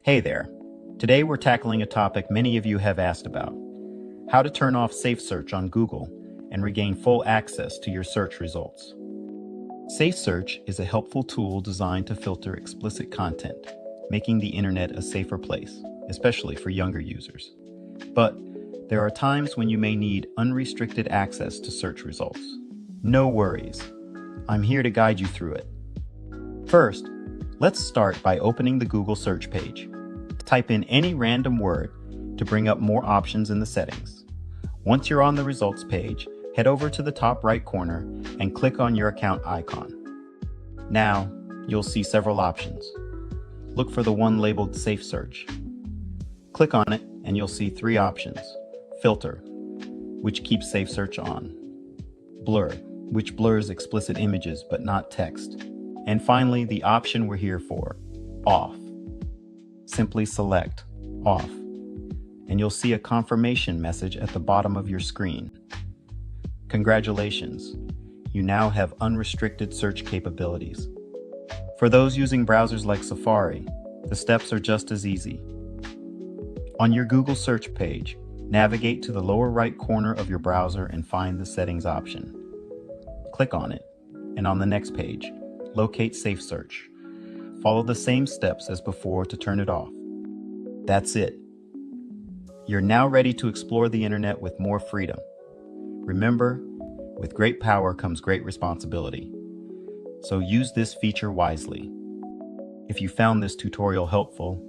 Hey there. Today we're tackling a topic many of you have asked about: how to turn off Safesearch on Google and regain full access to your search results. Safesearch is a helpful tool designed to filter explicit content, making the internet a safer place, especially for younger users. But there are times when you may need unrestricted access to search results. No worries. I'm here to guide you through it. First, let's start by opening the Google search page. Type in any random word to bring up more options in the settings. Once you're on the results page, head over to the top right corner and click on your account icon. Now, you'll see several options. Look for the one labeled Safesearch. Click on it and you'll see three options: Filter, which keeps Safesearch on; Blur, which blurs explicit images but not text; and finally, the option we're here for, Off. Simply select Off, and you'll see a confirmation message at the bottom of your screen. Congratulations, you now have unrestricted search capabilities. For those using browsers like Safari, the steps are just as easy. On your Google search page, navigate to the lower right corner of your browser and find the settings option. Click on it, and on the next page, locate Safesearch. Follow the same steps as before to turn it off. That's it. You're now ready to explore the internet with more freedom. Remember, with great power comes great responsibility. So use this feature wisely. If you found this tutorial helpful,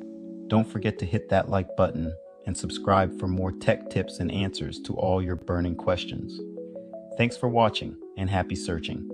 don't forget to hit that like button and subscribe for more tech tips and answers to all your burning questions. Thanks for watching and happy searching.